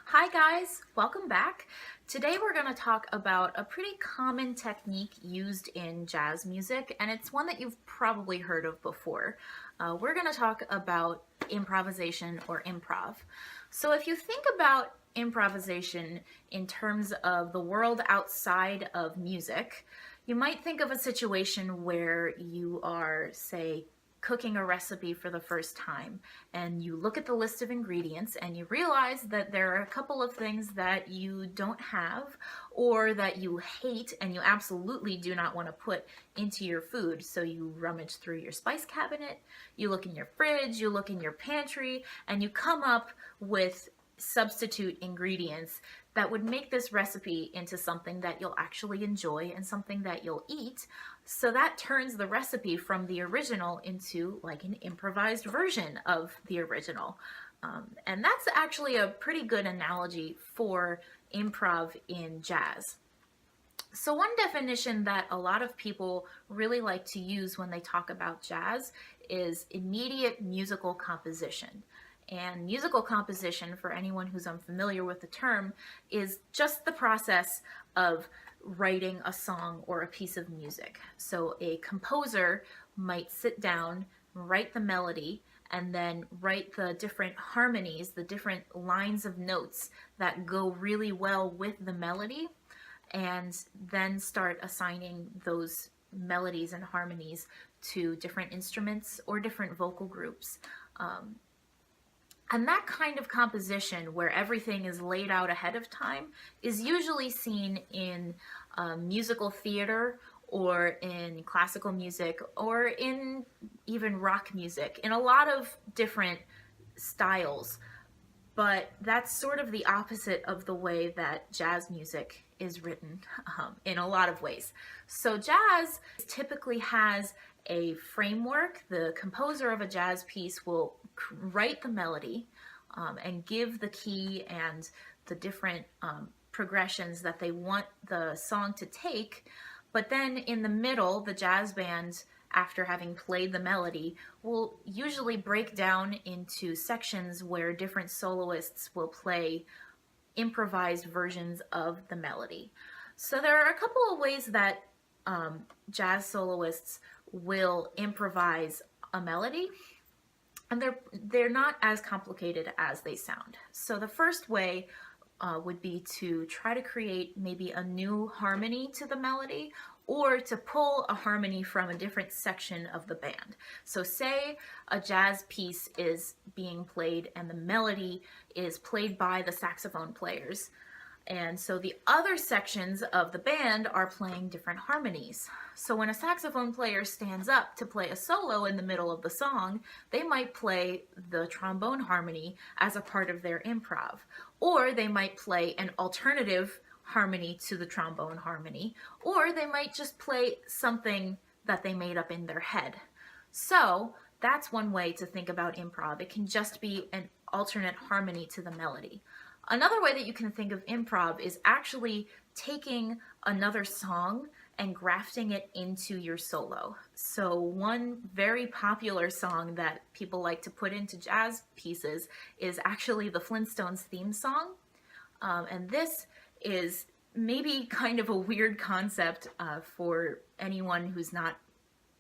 Hi guys, welcome back. Today we're going to talk about a pretty common technique used in jazz music, and it's one that you've probably heard of before. We're going to talk about improvisation or improv. So if you think about improvisation in terms of the world outside of music, you might think of a situation where you are, say, cooking a recipe for the first time and you look at the list of ingredients and you realize that there are a couple of things that you don't have or that you hate and you absolutely do not want to put into your food. So you rummage through your spice cabinet, you look in your fridge, you look in your pantry, and you come up with substitute ingredients that would make this recipe into something that you'll actually enjoy and something that you'll eat. So that turns the recipe from the original into like an improvised version of the original. And that's actually a pretty good analogy for improv in jazz. So one definition that a lot of people really like to use when they talk about jazz is immediate musical composition. And musical composition, for anyone who's unfamiliar with the term, is just the process of writing a song or a piece of music. So a composer might sit down, write the melody, and then write the different harmonies, the different lines of notes that go really well with the melody, and then start assigning those melodies and harmonies to different instruments or different vocal groups. And that kind of composition, where everything is laid out ahead of time, is usually seen in musical theater or in classical music or in even rock music, in a lot of different styles. But that's sort of the opposite of the way that jazz music is written in a lot of ways. So jazz typically has a framework. The composer of a jazz piece will write the melody and give the key and the different progressions that they want the song to take. But then in the middle, the jazz band, after having played the melody, will usually break down into sections where different soloists will play improvised versions of the melody. So there are a couple of ways that jazz soloists will improvise a melody, and they're not as complicated as they sound. So the first way would be to try to create maybe a new harmony to the melody, or to pull a harmony from a different section of the band. So say a jazz piece is being played and the melody is played by the saxophone players. And so the other sections of the band are playing different harmonies. So when a saxophone player stands up to play a solo in the middle of the song, they might play the trombone harmony as a part of their improv. Or they might play an alternative harmony to the trombone harmony, or they might just play something that they made up in their head. So that's one way to think about improv. It can just be an alternate harmony to the melody. Another way that you can think of improv is actually taking another song and grafting it into your solo. So one very popular song that people like to put into jazz pieces is actually the Flintstones theme song. And this is maybe kind of a weird concept for anyone who's not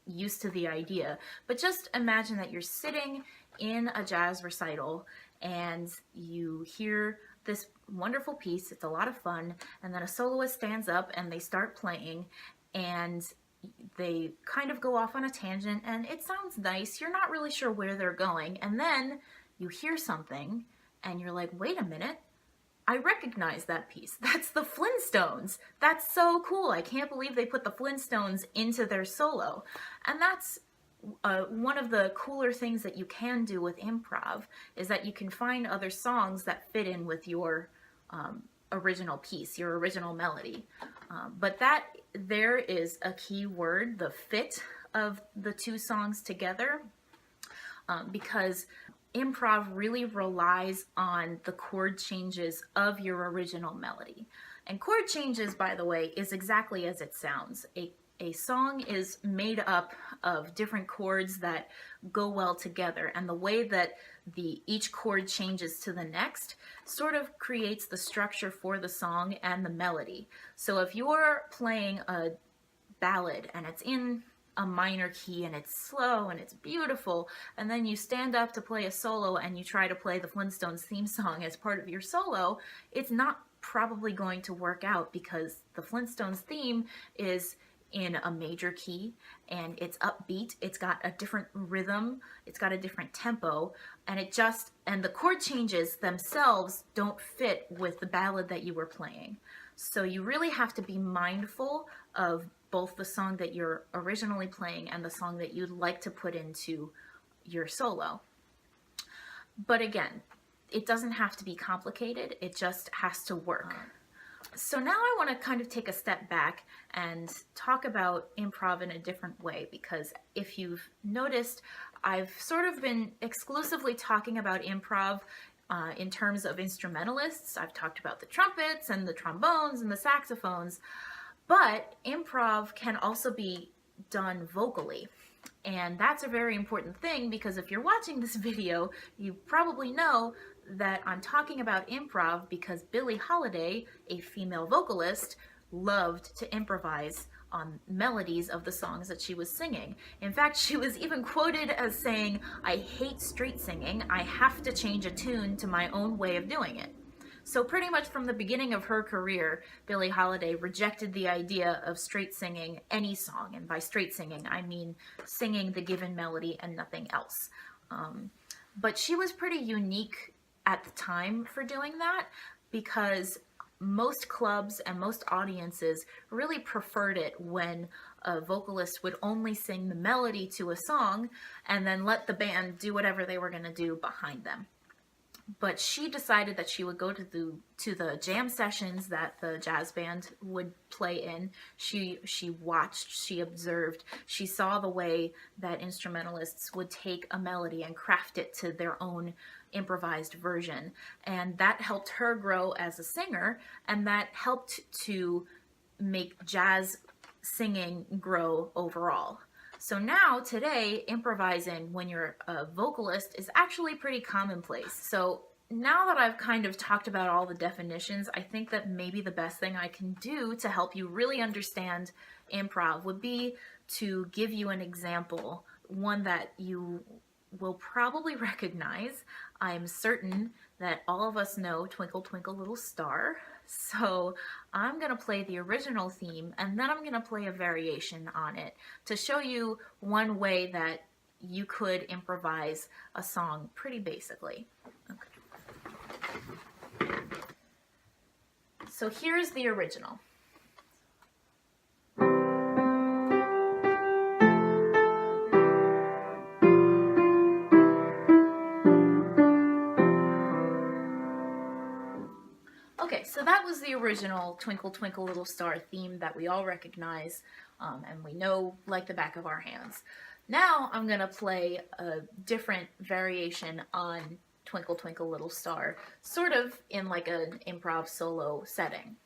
used to the idea, but just imagine that you're sitting in a jazz recital and you hear this wonderful piece. It's a lot of fun, and then a soloist stands up and they start playing, and they kind of go off on a tangent, and it sounds nice. You're not really sure where they're going, and then you hear something and you're like, wait a minute, I recognize that piece. That's the Flintstones. That's so cool. I can't believe they put the Flintstones into their solo. And that's one of the cooler things that you can do with improv, is that you can find other songs that fit in with your original piece, your original melody. But that there is a key word, the fit of the two songs together, because improv really relies on the chord changes of your original melody. And chord changes, by the way, is exactly as it sounds. A song is made up of different chords that go well together, and the way that each chord changes to the next sort of creates the structure for the song and the melody. So if you're playing a ballad and it's in a minor key and it's slow and it's beautiful, and then you stand up to play a solo and you try to play the Flintstones theme song as part of your solo, it's not probably going to work out because the Flintstones theme is in a major key and it's upbeat, it's got a different rhythm, it's got a different tempo, and the chord changes themselves don't fit with the ballad that you were playing. So you really have to be mindful of both the song that you're originally playing and the song that you'd like to put into your solo. But again, it doesn't have to be complicated, it just has to work. So now I want to kind of take a step back and talk about improv in a different way, because if you've noticed, I've sort of been exclusively talking about improv in terms of instrumentalists. I've talked about the trumpets and the trombones and the saxophones, but improv can also be done vocally. And that's a very important thing, because if you're watching this video, you probably know that I'm talking about improv because Billie Holiday, a female vocalist, loved to improvise on melodies of the songs that she was singing. In fact, she was even quoted as saying, "I hate straight singing. I have to change a tune to my own way of doing it." So pretty much from the beginning of her career, Billie Holiday rejected the idea of straight singing any song. And by straight singing, I mean singing the given melody and nothing else. But she was pretty unique at the time for doing that, because most clubs and most audiences really preferred it when a vocalist would only sing the melody to a song and then let the band do whatever they were going to do behind them. But she decided that she would go to the jam sessions that the jazz band would play in. She watched, she observed, she saw the way that instrumentalists would take a melody and craft it to their own improvised version. And that helped her grow as a singer, and that helped to make jazz singing grow overall. So now, today, improvising when you're a vocalist is actually pretty commonplace. So now that I've kind of talked about all the definitions, I think that maybe the best thing I can do to help you really understand improv would be to give you an example, one that you will probably recognize. I'm certain that all of us know Twinkle Twinkle Little Star. So I'm going to play the original theme, and then I'm going to play a variation on it to show you one way that you could improvise a song pretty basically. Okay. So here's the original. Okay, so that was the original Twinkle Twinkle Little Star theme that we all recognize and we know like the back of our hands. Now I'm going to play a different variation on Twinkle Twinkle Little Star, sort of in like an improv solo setting.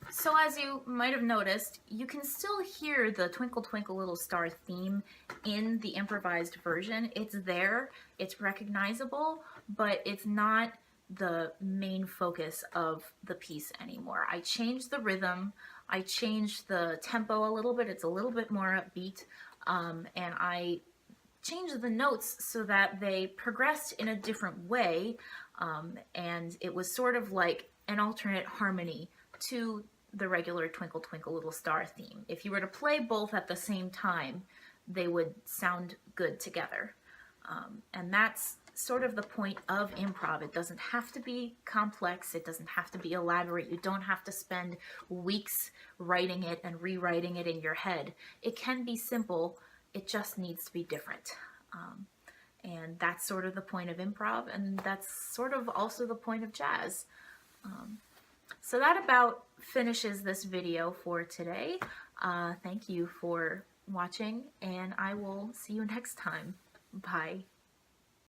So as you might have noticed, you can still hear the Twinkle Twinkle Little Star theme in the improvised version. It's there, it's recognizable, but it's not the main focus of the piece anymore. I changed the rhythm, I changed the tempo a little bit, it's a little bit more upbeat, and I changed the notes so that they progressed in a different way, and it was sort of like an alternate harmony to the regular Twinkle Twinkle Little Star theme. If you were to play both at the same time, they would sound good together. And that's sort of the point of improv. It doesn't have to be complex, it doesn't have to be elaborate, you don't have to spend weeks writing it and rewriting it in your head. It can be simple, it just needs to be different. And that's sort of the point of improv, and that's sort of also the point of jazz. So that about finishes this video for today. Thank you for watching, and I will see you next time. Bye.